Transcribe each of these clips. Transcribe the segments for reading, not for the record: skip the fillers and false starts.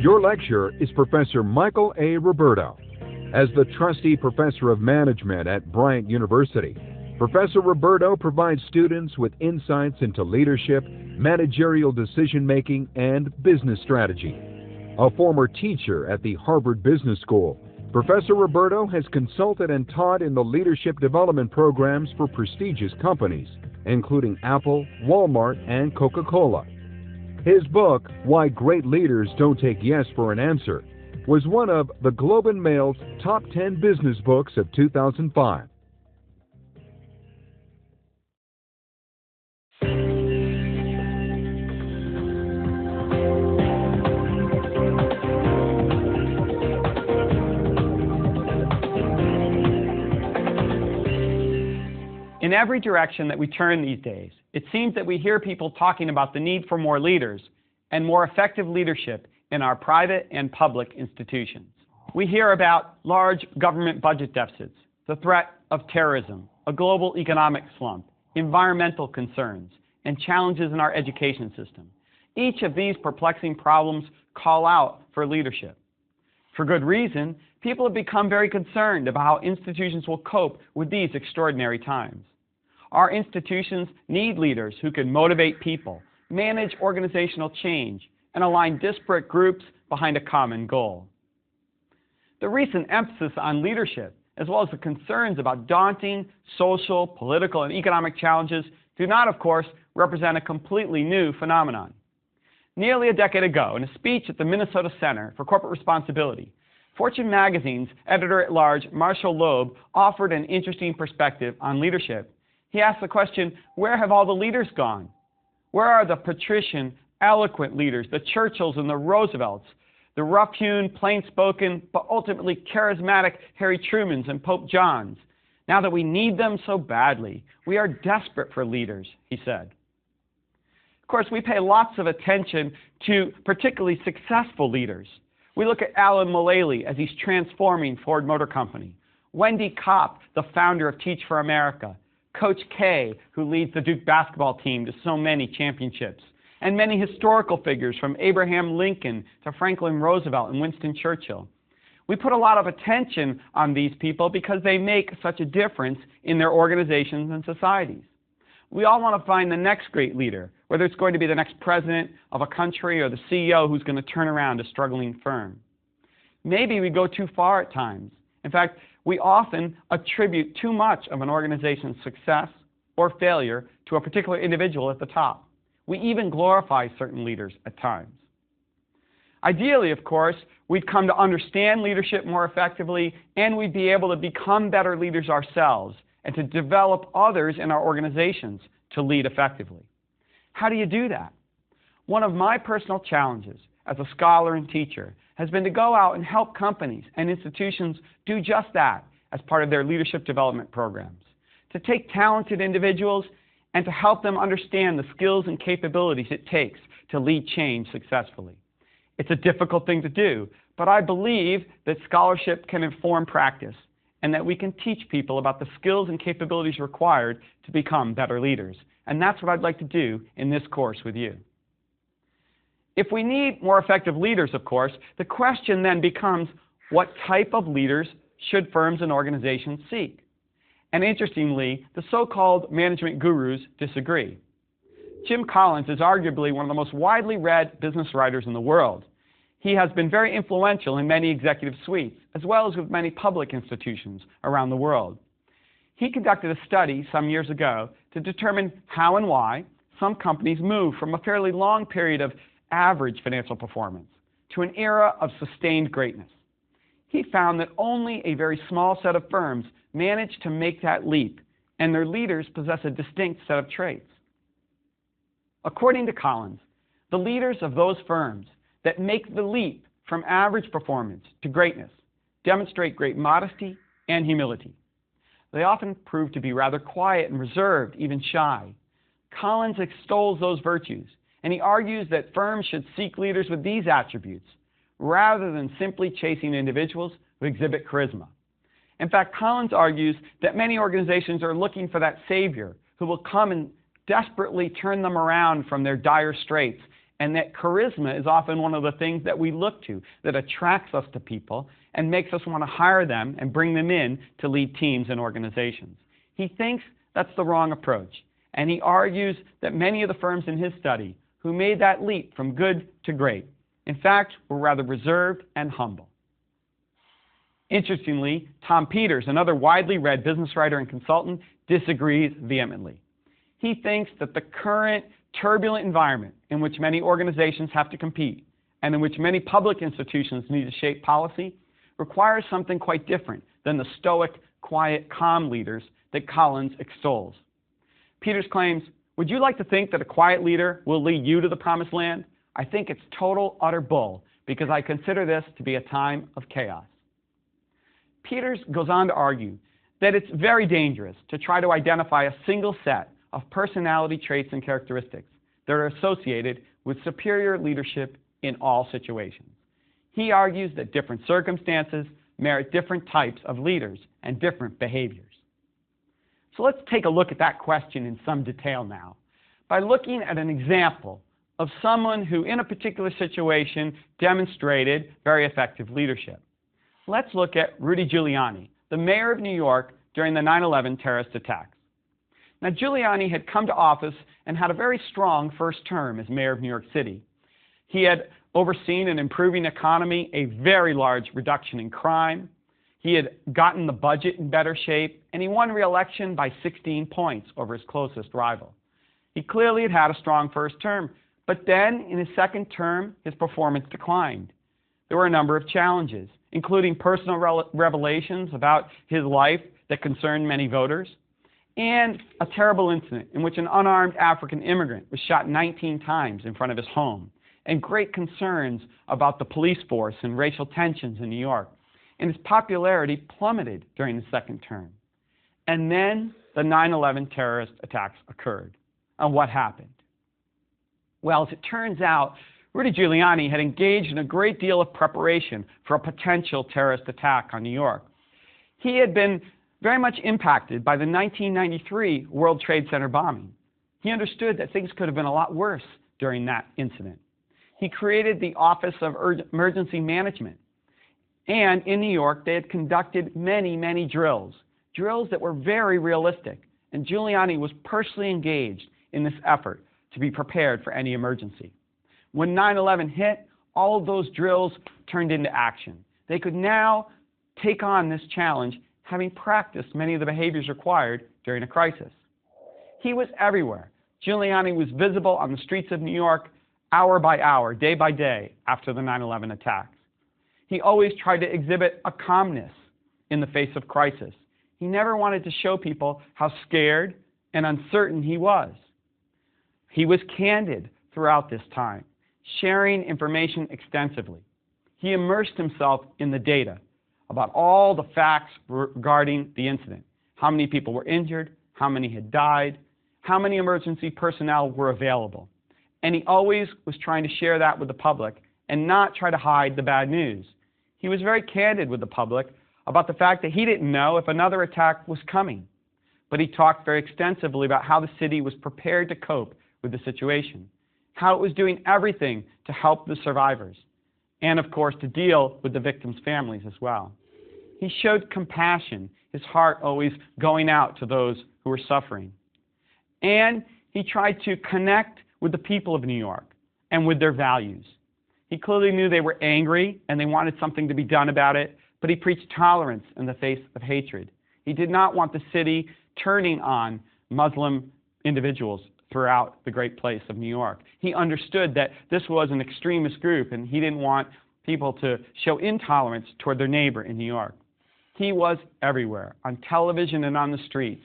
Your lecturer is Professor Michael A. Roberto. As the Trustee Professor of Management at Bryant University, Professor Roberto provides students with insights into leadership, managerial decision-making, and business strategy. A former teacher at the Harvard Business School, Professor Roberto has consulted and taught in the leadership development programs for prestigious companies, including Apple, Walmart, and Coca-Cola. His book, Why Great Leaders Don't Take Yes for an Answer, was one of the Globe and Mail's top 10 business books of 2005. In every direction that we turn these days, it seems that we hear people talking about the need for more leaders and more effective leadership in our private and public institutions. We hear about large government budget deficits, the threat of terrorism, a global economic slump, environmental concerns, and challenges in our education system. Each of these perplexing problems call out for leadership. For good reason, people have become very concerned about how institutions will cope with these extraordinary times. Our institutions need leaders who can motivate people, manage organizational change, and align disparate groups behind a common goal. The recent emphasis on leadership, as well as the concerns about daunting social, political, and economic challenges, do not, of course, represent a completely new phenomenon. Nearly a decade ago, in a speech at the Minnesota Center for Corporate Responsibility, Fortune magazine's editor-at-large Marshall Loeb offered an interesting perspective on leadership. He asked the question, where have all the leaders gone? Where are the patrician, eloquent leaders, the Churchills and the Roosevelts, the rough-hewn, plain-spoken, but ultimately charismatic Harry Trumans and Pope Johns? Now that we need them so badly, we are desperate for leaders, he said. Of course, we pay lots of attention to particularly successful leaders. We look at Alan Mulally as he's transforming Ford Motor Company, Wendy Kopp, the founder of Teach for America, Coach K, who leads the Duke basketball team to so many championships, and many historical figures from Abraham Lincoln to Franklin Roosevelt and Winston Churchill. We put a lot of attention on these people because they make such a difference in their organizations and societies. We all want to find the next great leader, whether it's going to be the next president of a country or the CEO who's going to turn around a struggling firm. Maybe we go too far at times. In fact, we often attribute too much of an organization's success or failure to a particular individual at the top. We even glorify certain leaders at times. Ideally, of course, we'd come to understand leadership more effectively, and we'd be able to become better leaders ourselves and to develop others in our organizations to lead effectively. How do you do that? One of my personal challenges as a scholar and teacher has been to go out and help companies and institutions do just that as part of their leadership development programs, to take talented individuals and to help them understand the skills and capabilities it takes to lead change successfully. It's a difficult thing to do, but I believe that scholarship can inform practice and that we can teach people about the skills and capabilities required to become better leaders. And that's what I'd like to do in this course with you. If we need more effective leaders, of course, the question then becomes, what type of leaders should firms and organizations seek? And interestingly, the so-called management gurus disagree. Jim Collins is arguably one of the most widely read business writers in the world. He has been very influential in many executive suites, as well as with many public institutions around the world. He conducted a study some years ago to determine how and why some companies move from a fairly long period of average financial performance to an era of sustained greatness. He found that only a very small set of firms managed to make that leap, and their leaders possess a distinct set of traits. According to Collins, the leaders of those firms that make the leap from average performance to greatness demonstrate great modesty and humility. They often prove to be rather quiet and reserved, even shy. Collins extols those virtues, and he argues that firms should seek leaders with these attributes rather than simply chasing individuals who exhibit charisma. In fact, Collins argues that many organizations are looking for that savior who will come and desperately turn them around from their dire straits and that charisma is often one of the things that we look to, that attracts us to people and makes us want to hire them and bring them in to lead teams and organizations. He thinks that's the wrong approach, and he argues that many of the firms in his study who made that leap from good to great, in fact, were rather reserved and humble. Interestingly, Tom Peters, another widely read business writer and consultant, disagrees vehemently. He thinks that the current turbulent environment in which many organizations have to compete and in which many public institutions need to shape policy requires something quite different than the stoic, quiet, calm leaders that Collins extols. Peters claims, "Would you like to think that a quiet leader will lead you to the promised land? I think it's total, utter bull, because I consider this to be a time of chaos." Peters goes on to argue that it's very dangerous to try to identify a single set of personality traits and characteristics that are associated with superior leadership in all situations. He argues that different circumstances merit different types of leaders and different behaviors. So let's take a look at that question in some detail now by looking at an example of someone who in a particular situation demonstrated very effective leadership. Let's look at Rudy Giuliani, the mayor of New York during the 9/11 terrorist attacks. Now, Giuliani had come to office and had a very strong first term as mayor of New York City. He had overseen an improving economy, a very large reduction in crime. He had gotten the budget in better shape, and he won re-election by 16 points over his closest rival. He clearly had a strong first term, but then in his second term, his performance declined. There were a number of challenges, including personal revelations about his life that concerned many voters, and a terrible incident in which an unarmed African immigrant was shot 19 times in front of his home, and great concerns about the police force and racial tensions in New York. And his popularity plummeted during the second term. And then the 9/11 terrorist attacks occurred. And what happened? Well, as it turns out, Rudy Giuliani had engaged in a great deal of preparation for a potential terrorist attack on New York. He had been very much impacted by the 1993 World Trade Center bombing. He understood that things could have been a lot worse during that incident. He created the Office of Emergency Management. And in New York, they had conducted many, many drills that were very realistic. And Giuliani was personally engaged in this effort to be prepared for any emergency. When 9/11 hit, all of those drills turned into action. They could now take on this challenge, having practiced many of the behaviors required during a crisis. He was everywhere. Giuliani was visible on the streets of New York hour by hour, day by day after the 9/11 attacks. He always tried to exhibit a calmness in the face of crisis. He never wanted to show people how scared and uncertain he was. He was candid throughout this time, sharing information extensively. He immersed himself in the data about all the facts regarding the incident, how many people were injured, how many had died, how many emergency personnel were available. And he always was trying to share that with the public and not try to hide the bad news. He was very candid with the public about the fact that he didn't know if another attack was coming. But he talked very extensively about how the city was prepared to cope with the situation, how it was doing everything to help the survivors, and of course to deal with the victims' families as well. He showed compassion, his heart always going out to those who were suffering. And he tried to connect with the people of New York and with their values. He clearly knew they were angry and they wanted something to be done about it, but he preached tolerance in the face of hatred. He did not want the city turning on Muslim individuals throughout the great place of New York. He understood that this was an extremist group and he didn't want people to show intolerance toward their neighbor in New York. He was everywhere, on television and on the streets,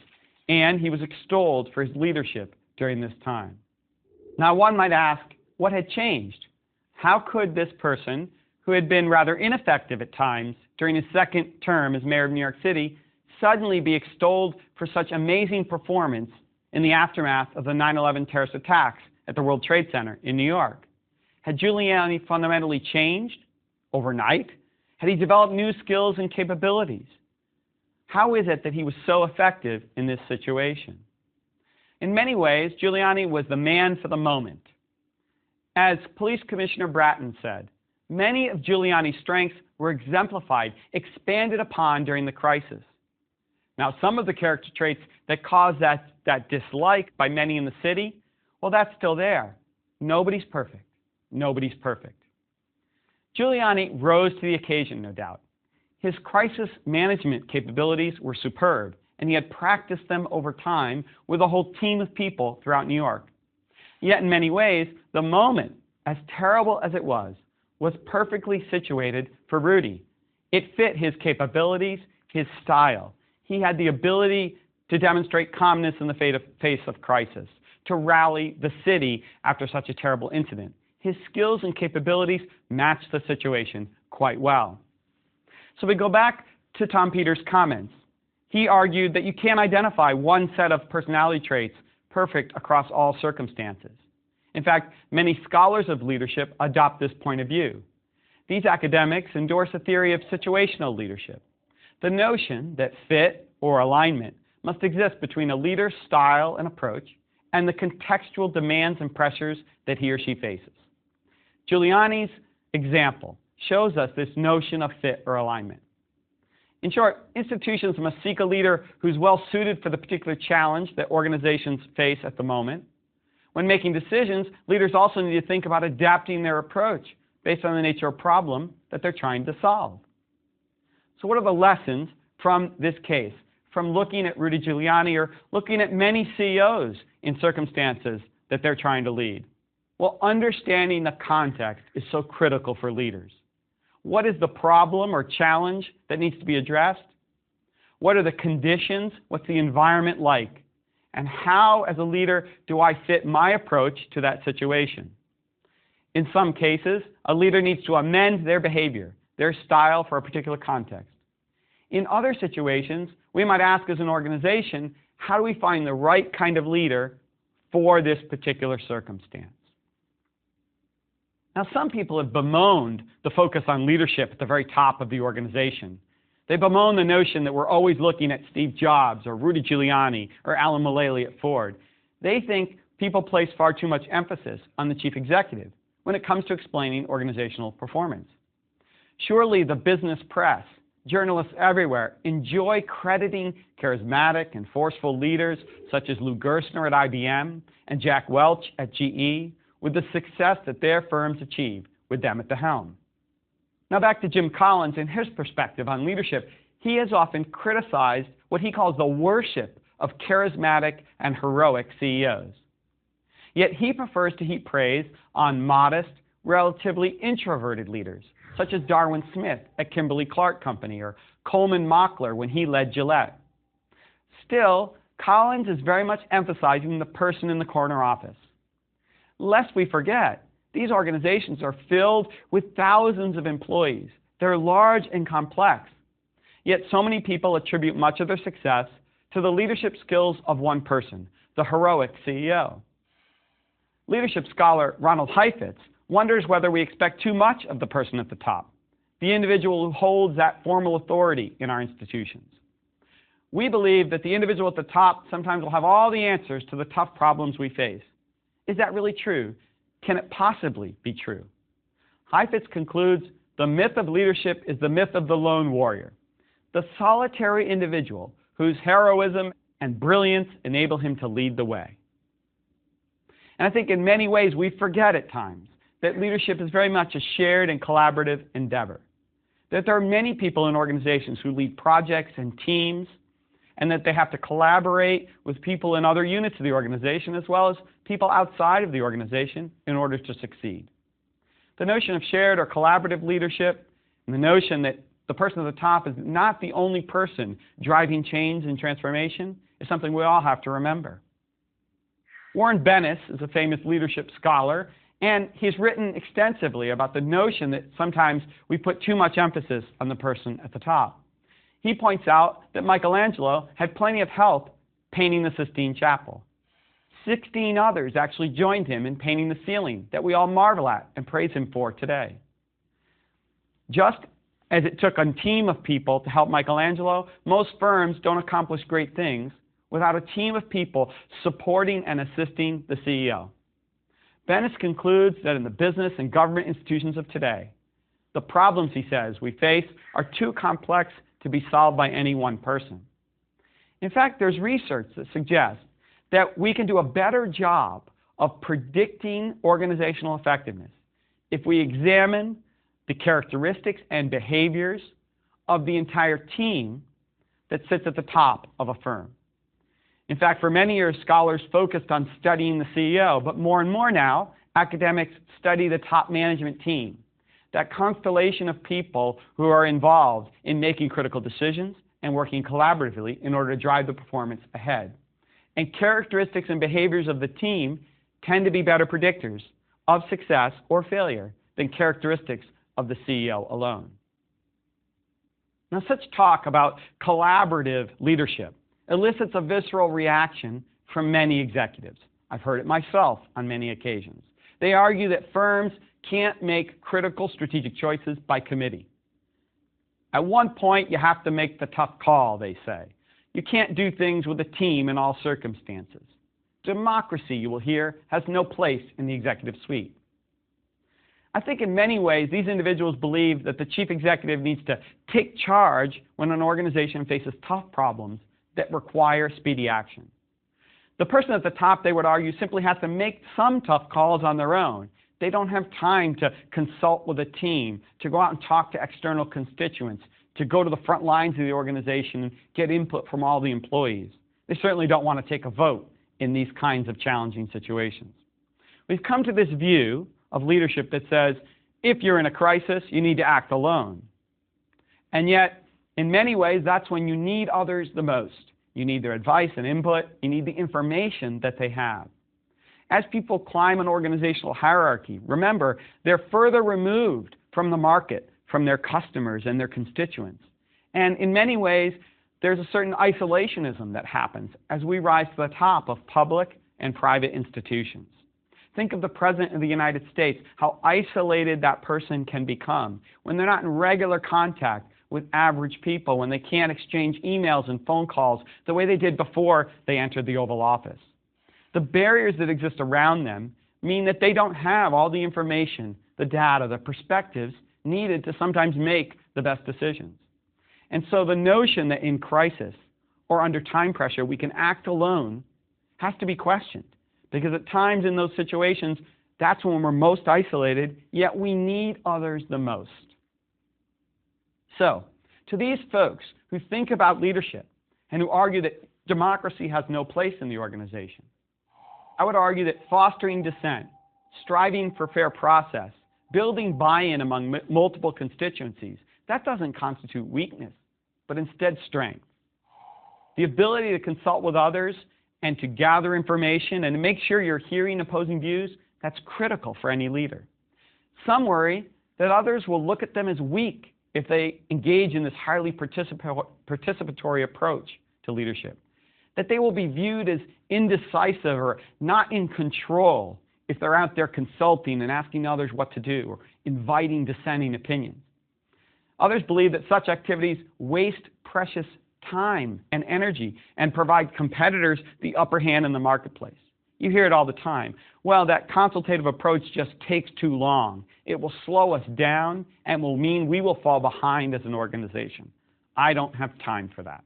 and he was extolled for his leadership during this time. Now, one might ask, what had changed? How could this person, who had been rather ineffective at times during his second term as mayor of New York City, suddenly be extolled for such amazing performance in the aftermath of the 9/11 terrorist attacks at the World Trade Center in New York? Had Giuliani fundamentally changed overnight? Had he developed new skills and capabilities? How is it that he was so effective in this situation? In many ways, Giuliani was the man for the moment. As Police Commissioner Bratton said, many of Giuliani's strengths were exemplified, expanded upon during the crisis. Now, some of the character traits that caused that dislike by many in the city, well, that's still there. Nobody's perfect. Nobody's perfect. Giuliani rose to the occasion, no doubt. His crisis management capabilities were superb, and he had practiced them over time with a whole team of people throughout New York. Yet in many ways, the moment, as terrible as it was perfectly situated for Rudy. It fit his capabilities, his style. He had the ability to demonstrate calmness in the face of crisis, to rally the city after such a terrible incident. His skills and capabilities matched the situation quite well. So we go back to Tom Peters' comments. He argued that you can't identify one set of personality traits perfect across all circumstances. In fact, many scholars of leadership adopt this point of view. These academics endorse a theory of situational leadership, the notion that fit or alignment must exist between a leader's style and approach and the contextual demands and pressures that he or she faces. Giuliani's example shows us this notion of fit or alignment. In short, institutions must seek a leader who's well suited for the particular challenge that organizations face at the moment. When making decisions, leaders also need to think about adapting their approach based on the nature of problem that they're trying to solve. So what are the lessons from this case, from looking at Rudy Giuliani or looking at many CEOs in circumstances that they're trying to lead? Well, understanding the context is so critical for leaders. What is the problem or challenge that needs to be addressed? What are the conditions? What's the environment like? And how, as a leader, do I fit my approach to that situation? In some cases, a leader needs to amend their behavior, their style for a particular context. In other situations, we might ask as an organization, how do we find the right kind of leader for this particular circumstance? Now, some people have bemoaned the focus on leadership at the very top of the organization. They bemoan the notion that we're always looking at Steve Jobs or Rudy Giuliani or Alan Mulally at Ford. They think people place far too much emphasis on the chief executive when it comes to explaining organizational performance. Surely the business press, journalists everywhere, enjoy crediting charismatic and forceful leaders such as Lou Gerstner at IBM and Jack Welch at GE with the success that their firms achieve with them at the helm. Now back to Jim Collins and his perspective on leadership. He has often criticized what he calls the worship of charismatic and heroic CEOs. Yet he prefers to heap praise on modest, relatively introverted leaders, such as Darwin Smith at Kimberly-Clark Company or Coleman Mockler when he led Gillette. Still, Collins is very much emphasizing the person in the corner office. Lest we forget, these organizations are filled with thousands of employees. They're large and complex. Yet so many people attribute much of their success to the leadership skills of one person, the heroic CEO. Leadership scholar Ronald Heifetz wonders whether we expect too much of the person at the top, the individual who holds that formal authority in our institutions. We believe that the individual at the top sometimes will have all the answers to the tough problems we face. Is that really true? Can it possibly be true? Heifetz concludes, the myth of leadership is the myth of the lone warrior, the solitary individual whose heroism and brilliance enable him to lead the way. And I think in many ways we forget at times that leadership is very much a shared and collaborative endeavor, that there are many people in organizations who lead projects and teams, and that they have to collaborate with people in other units of the organization as well as people outside of the organization in order to succeed. The notion of shared or collaborative leadership and the notion that the person at the top is not the only person driving change and transformation is something we all have to remember. Warren Bennis is a famous leadership scholar, and he's written extensively about the notion that sometimes we put too much emphasis on the person at the top. He points out that Michelangelo had plenty of help painting the Sistine Chapel. 16 others actually joined him in painting the ceiling that we all marvel at and praise him for today. Just as it took a team of people to help Michelangelo, most firms don't accomplish great things without a team of people supporting and assisting the CEO. Bennis concludes that in the business and government institutions of today, the problems, he says, we face are too complex to be solved by any one person. In fact, there's research that suggests that we can do a better job of predicting organizational effectiveness if we examine the characteristics and behaviors of the entire team that sits at the top of a firm. In fact, for many years, scholars focused on studying the CEO, but more and more now, academics study the top management team, that constellation of people who are involved in making critical decisions and working collaboratively in order to drive the performance ahead. And characteristics and behaviors of the team tend to be better predictors of success or failure than characteristics of the CEO alone. Now, such talk about collaborative leadership elicits a visceral reaction from many executives. I've heard it myself on many occasions. They argue that firms can't make critical strategic choices by committee. At one point, you have to make the tough call, they say. You can't do things with a team in all circumstances. Democracy, you will hear, has no place in the executive suite. I think in many ways, these individuals believe that the chief executive needs to take charge when an organization faces tough problems that require speedy action. The person at the top, they would argue, simply has to make some tough calls on their own. They don't have time to consult with a team, to go out and talk to external constituents, to go to the front lines of the organization and get input from all the employees. They certainly don't want to take a vote in these kinds of challenging situations. We've come to this view of leadership that says, if you're in a crisis, you need to act alone. And yet, in many ways, that's when you need others the most. You need their advice and input. You need the information that they have. As people climb an organizational hierarchy, remember, they're further removed from the market, from their customers and their constituents. And in many ways, there's a certain isolationism that happens as we rise to the top of public and private institutions. Think of the President of the United States, how isolated that person can become when they're not in regular contact with average people, when they can't exchange emails and phone calls the way they did before they entered the Oval Office. The barriers that exist around them mean that they don't have all the information, the data, the perspectives needed to sometimes make the best decisions. And so the notion that in crisis or under time pressure we can act alone has to be questioned, because at times in those situations, that's when we're most isolated, yet we need others the most. So, to these folks who think about leadership and who argue that democracy has no place in the organization, I would argue that fostering dissent, striving for fair process, building buy-in among multiple constituencies, that doesn't constitute weakness, but instead strength. The ability to consult with others and to gather information and to make sure you're hearing opposing views, that's critical for any leader. Some worry that others will look at them as weak if they engage in this highly participatory approach to leadership, that they will be viewed as indecisive or not in control if they're out there consulting and asking others what to do or inviting dissenting opinions. Others believe that such activities waste precious time and energy and provide competitors the upper hand in the marketplace. You hear it all the time. Well, that consultative approach just takes too long. It will slow us down and will mean we will fall behind as an organization. I don't have time for that.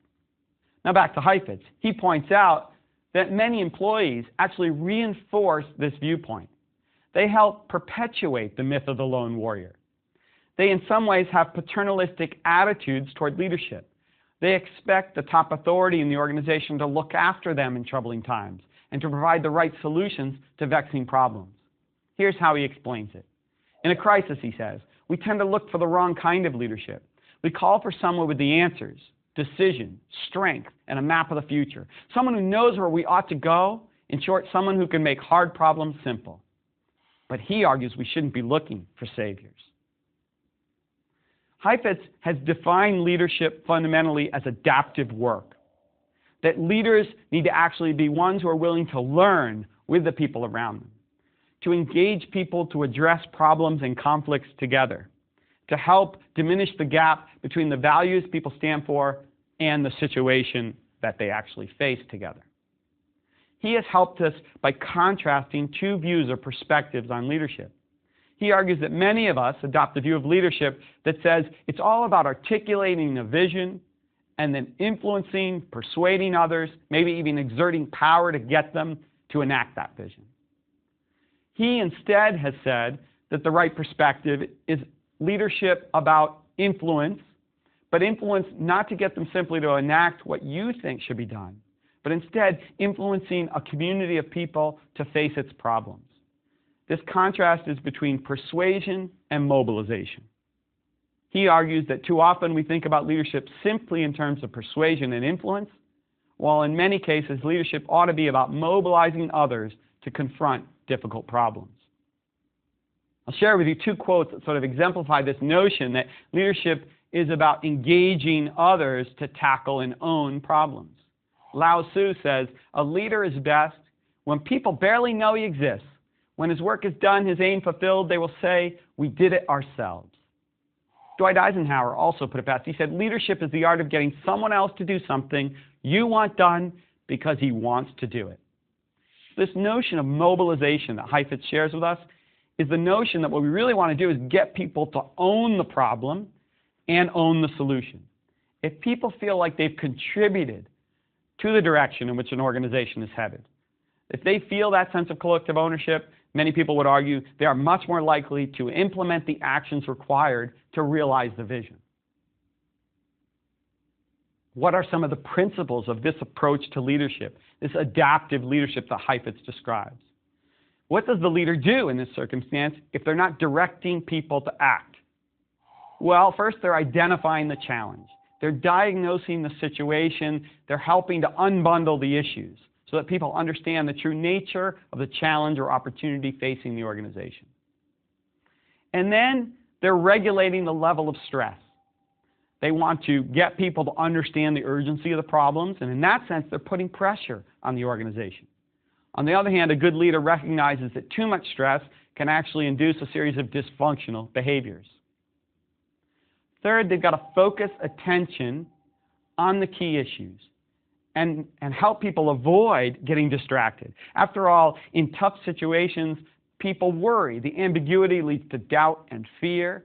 Now back to Heifetz. He points out that many employees actually reinforce this viewpoint. They help perpetuate the myth of the lone warrior. They in some ways have paternalistic attitudes toward leadership. They expect the top authority in the organization to look after them in troubling times and to provide the right solutions to vexing problems. Here's how he explains it. In a crisis, he says, we tend to look for the wrong kind of leadership. We call for someone with the answers, decision, strength, and a map of the future. Someone who knows where we ought to go. In short, someone who can make hard problems simple. But he argues we shouldn't be looking for saviors. Heifetz has defined leadership fundamentally as adaptive work. That leaders need to actually be ones who are willing to learn with the people around them, to engage people to address problems and conflicts together, to help diminish the gap between the values people stand for and the situation that they actually face together. He has helped us by contrasting two views or perspectives on leadership. He argues that many of us adopt a view of leadership that says it's all about articulating a vision and then influencing, persuading others, maybe even exerting power to get them to enact that vision. He instead has said that the right perspective is leadership about influence, but influence not to get them simply to enact what you think should be done, but instead influencing a community of people to face its problems. This contrast is between persuasion and mobilization. He argues that too often we think about leadership simply in terms of persuasion and influence, while in many cases leadership ought to be about mobilizing others to confront difficult problems. I'll share with you two quotes that sort of exemplify this notion that leadership is about engaging others to tackle and own problems. Lao Tzu says, "A leader is best when people barely know he exists. When his work is done, his aim fulfilled, they will say, 'We did it ourselves.'" Dwight Eisenhower also put it best. He said, "Leadership is the art of getting someone else to do something you want done because he wants to do it." This notion of mobilization that Heifetz shares with us is the notion that what we really want to do is get people to own the problem and own the solution. If people feel like they've contributed to the direction in which an organization is headed, if they feel that sense of collective ownership, many people would argue they are much more likely to implement the actions required to realize the vision. What are some of the principles of this approach to leadership, this adaptive leadership that Heifetz describes? What does the leader do in this circumstance if they're not directing people to act? Well, first they're identifying the challenge. They're diagnosing the situation. They're helping to unbundle the issues so that people understand the true nature of the challenge or opportunity facing the organization. And then they're regulating the level of stress. They want to get people to understand the urgency of the problems, and in that sense, they're putting pressure on the organization. On the other hand, a good leader recognizes that too much stress can actually induce a series of dysfunctional behaviors. Third, they've got to focus attention on the key issues and help people avoid getting distracted. After all, in tough situations, people worry. The ambiguity leads to doubt and fear.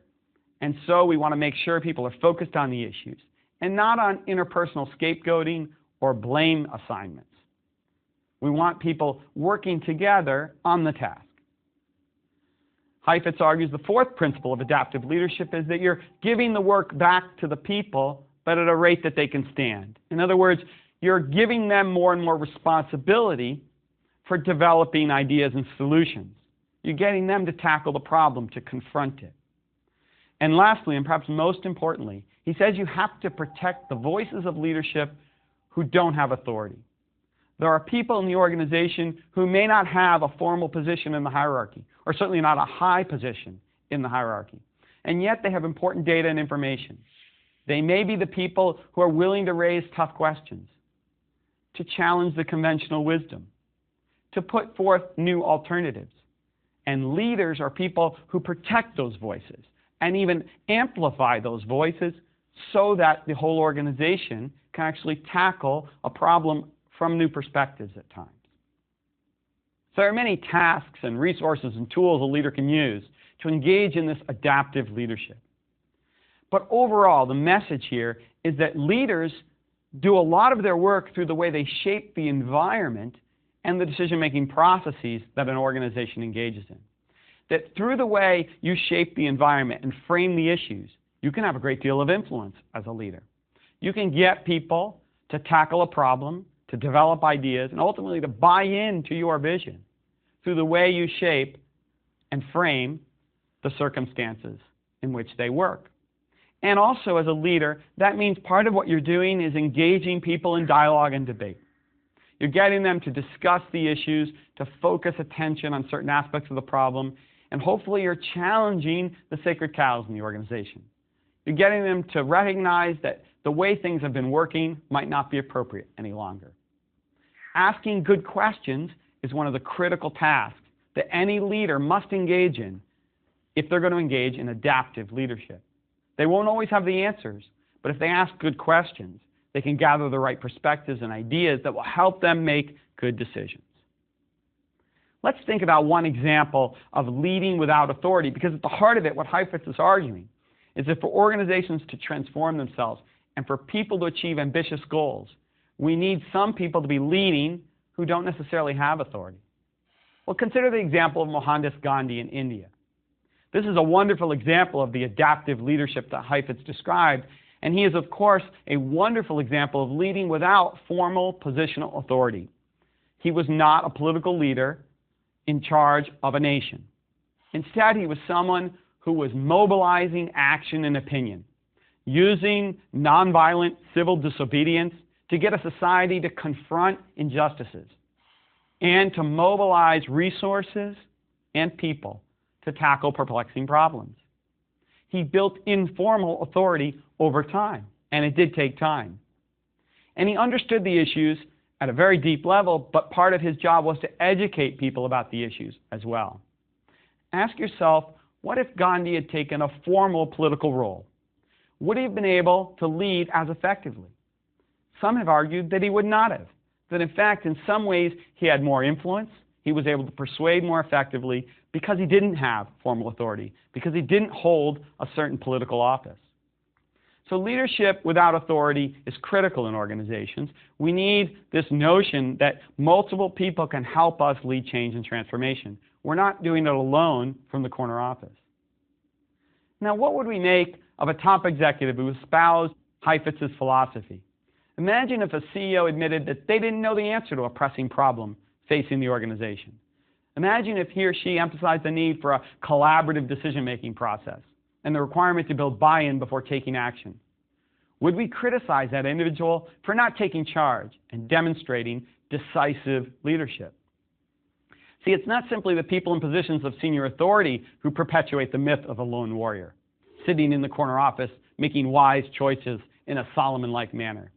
And so we want to make sure people are focused on the issues and not on interpersonal scapegoating or blame assignments. We want people working together on the task. Heifetz argues the fourth principle of adaptive leadership is that you're giving the work back to the people, but at a rate that they can stand. In other words, you're giving them more and more responsibility for developing ideas and solutions. You're getting them to tackle the problem, to confront it. And lastly, and perhaps most importantly, he says you have to protect the voices of leadership who don't have authority. There are people in the organization who may not have a formal position in the hierarchy, or certainly not a high position in the hierarchy, and yet they have important data and information. They may be the people who are willing to raise tough questions, to challenge the conventional wisdom, to put forth new alternatives. And leaders are people who protect those voices and even amplify those voices so that the whole organization can actually tackle a problem from new perspectives at times. So there are many tasks and resources and tools a leader can use to engage in this adaptive leadership. But overall, the message here is that leaders do a lot of their work through the way they shape the environment and the decision-making processes that an organization engages in. That through the way you shape the environment and frame the issues, you can have a great deal of influence as a leader. You can get people to tackle a problem, to develop ideas, and ultimately to buy into your vision through the way you shape and frame the circumstances in which they work. And also as a leader, that means part of what you're doing is engaging people in dialogue and debate. You're getting them to discuss the issues, to focus attention on certain aspects of the problem, and hopefully you're challenging the sacred cows in the organization. You're getting them to recognize that the way things have been working might not be appropriate any longer. Asking good questions is one of the critical tasks that any leader must engage in if they're going to engage in adaptive leadership. They won't always have the answers, but if they ask good questions, They can gather the right perspectives and ideas that will help them make good decisions. Let's think about one example of leading without authority, because at the heart of it, what Heifetz is arguing is that for organizations to transform themselves and for people to achieve ambitious goals, we need some people to be leading who don't necessarily have authority. Well, consider the example of Mohandas Gandhi in India. This is a wonderful example of the adaptive leadership that Heifetz described, and he is, of course, a wonderful example of leading without formal positional authority. He was not a political leader in charge of a nation. Instead, he was someone who was mobilizing action and opinion, using nonviolent civil disobedience to get a society to confront injustices and to mobilize resources and people to tackle perplexing problems. He built informal authority over time, and it did take time. And he understood the issues at a very deep level, but part of his job was to educate people about the issues as well. Ask yourself, what if Gandhi had taken a formal political role? Would he have been able to lead as effectively? Some have argued that he would not have, that in fact, in some ways, he had more influence, he was able to persuade more effectively because he didn't have formal authority, because he didn't hold a certain political office. So leadership without authority is critical in organizations. We need this notion that multiple people can help us lead change and transformation. We're not doing it alone from the corner office. Now, what would we make of a top executive who espoused Heifetz's philosophy? Imagine if a CEO admitted that they didn't know the answer to a pressing problem facing the organization. Imagine if he or she emphasized the need for a collaborative decision-making process and the requirement to build buy-in before taking action. Would we criticize that individual for not taking charge and demonstrating decisive leadership? See, it's not simply the people in positions of senior authority who perpetuate the myth of a lone warrior, sitting in the corner office, making wise choices in a Solomon-like manner.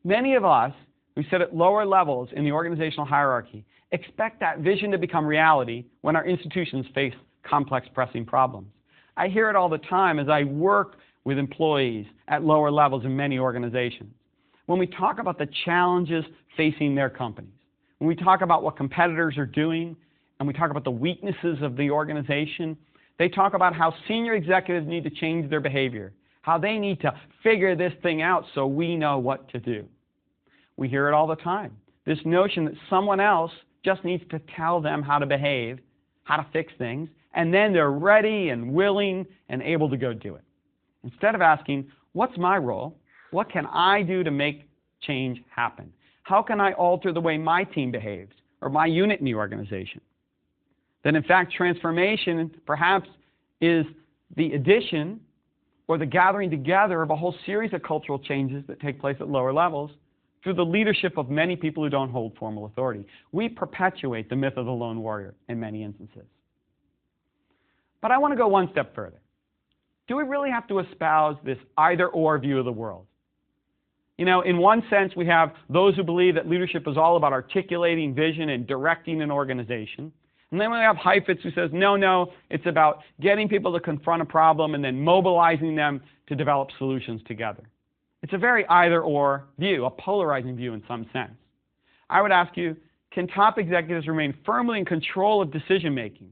Many of us who sit at lower levels in the organizational hierarchy expect that vision to become reality when our institutions face complex, pressing problems. I hear it all the time as I work with employees at lower levels in many organizations. When we talk about the challenges facing their companies, when we talk about what competitors are doing, and we talk about the weaknesses of the organization, they talk about how senior executives need to change their behavior, how they need to figure this thing out so we know what to do. We hear it all the time. This notion that someone else just needs to tell them how to behave, how to fix things, and then they're ready and willing and able to go do it. Instead of asking, what's my role? What can I do to make change happen? How can I alter the way my team behaves or my unit in the organization? Then in fact, transformation perhaps is the addition or the gathering together of a whole series of cultural changes that take place at lower levels through the leadership of many people who don't hold formal authority. We perpetuate the myth of the lone warrior in many instances. But I want to go one step further. Do we really have to espouse this either-or view of the world? You know, in one sense, we have those who believe that leadership is all about articulating vision and directing an organization. And then we have Heifetz who says, no, it's about getting people to confront a problem and then mobilizing them to develop solutions together. It's a very either-or view, a polarizing view in some sense. I would ask you, can top executives remain firmly in control of decision-making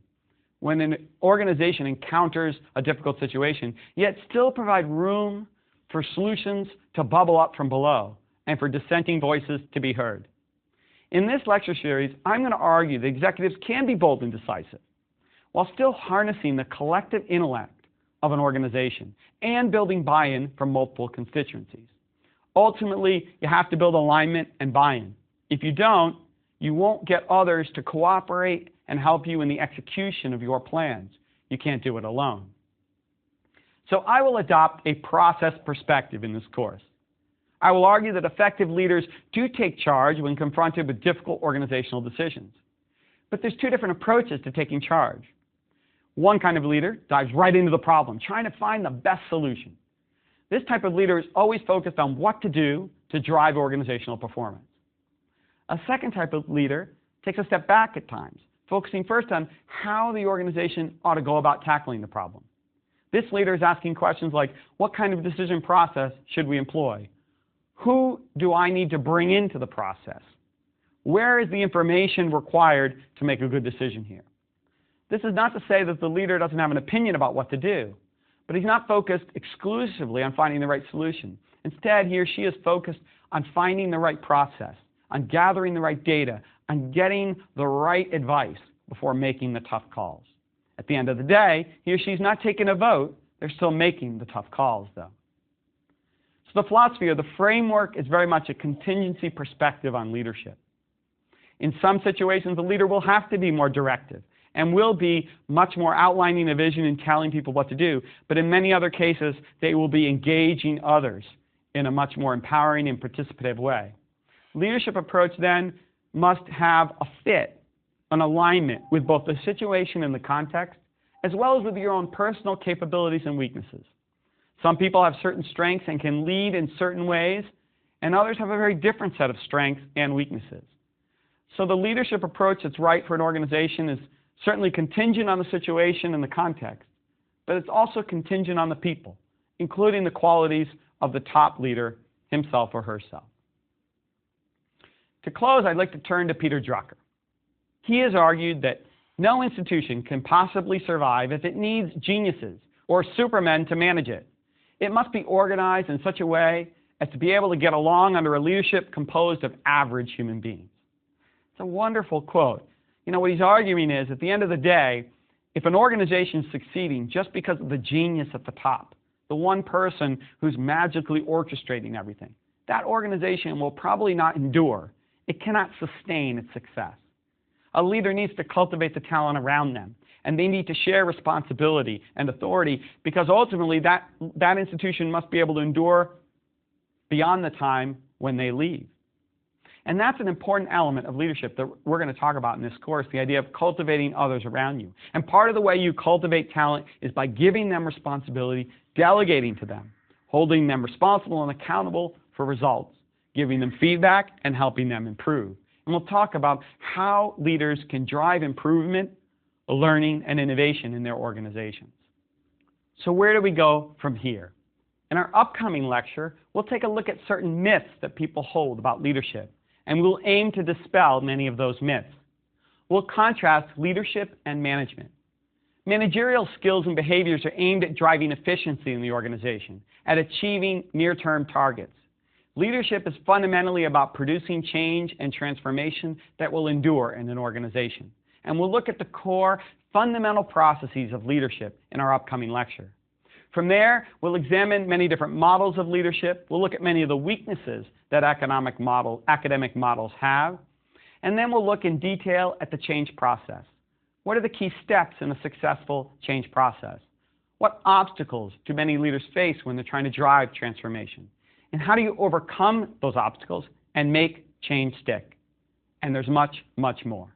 when an organization encounters a difficult situation, yet still provide room for solutions to bubble up from below and for dissenting voices to be heard? In this lecture series, I'm going to argue that executives can be bold and decisive while still harnessing the collective intellect of an organization and building buy-in from multiple constituencies. Ultimately, you have to build alignment and buy-in. If you don't, you won't get others to cooperate and help you in the execution of your plans. You can't do it alone. So I will adopt a process perspective in this course. I will argue that effective leaders do take charge when confronted with difficult organizational decisions. But there's two different approaches to taking charge. One kind of leader dives right into the problem, trying to find the best solution. This type of leader is always focused on what to do to drive organizational performance. A second type of leader takes a step back at times, focusing first on how the organization ought to go about tackling the problem. This leader is asking questions like, what kind of decision process should we employ? Who do I need to bring into the process? Where is the information required to make a good decision here? This is not to say that the leader doesn't have an opinion about what to do, but he's not focused exclusively on finding the right solution. Instead, he or she is focused on finding the right process, on gathering the right data, on getting the right advice before making the tough calls. At the end of the day, he or she is not taking a vote, they're still making the tough calls, though. So the philosophy or the framework is very much a contingency perspective on leadership. In some situations, the leader will have to be more directive and will be much more outlining a vision and telling people what to do. But in many other cases, they will be engaging others in a much more empowering and participative way. Leadership approach then must have a fit, an alignment with both the situation and the context, as well as with your own personal capabilities and weaknesses. Some people have certain strengths and can lead in certain ways, and others have a very different set of strengths and weaknesses. So the leadership approach that's right for an organization is certainly contingent on the situation and the context, but it's also contingent on the people, including the qualities of the top leader himself or herself. To close, I'd like to turn to Peter Drucker. He has argued that no institution can possibly survive if it needs geniuses or supermen to manage it. It must be organized in such a way as to be able to get along under a leadership composed of average human beings. It's a wonderful quote. You know, what he's arguing is, at the end of the day, if an organization is succeeding just because of the genius at the top, the one person who's magically orchestrating everything, that organization will probably not endure. It cannot sustain its success. A leader needs to cultivate the talent around them, and they need to share responsibility and authority, because ultimately that institution must be able to endure beyond the time when they leave. And that's an important element of leadership that we're going to talk about in this course, the idea of cultivating others around you. And part of the way you cultivate talent is by giving them responsibility, delegating to them, holding them responsible and accountable for results, giving them feedback, and helping them improve. And we'll talk about how leaders can drive improvement, learning, and innovation in their organizations. So where do we go from here? In our upcoming lecture, we'll take a look at certain myths that people hold about leadership, and we'll aim to dispel many of those myths. We'll contrast leadership and management. Managerial skills and behaviors are aimed at driving efficiency in the organization, at achieving near-term targets. Leadership is fundamentally about producing change and transformation that will endure in an organization. And we'll look at the core fundamental processes of leadership in our upcoming lecture. From there, we'll examine many different models of leadership. We'll look at many of the weaknesses that academic models have. And then we'll look in detail at the change process. What are the key steps in a successful change process? What obstacles do many leaders face when they're trying to drive transformation? And how do you overcome those obstacles and make change stick? And there's much, much more.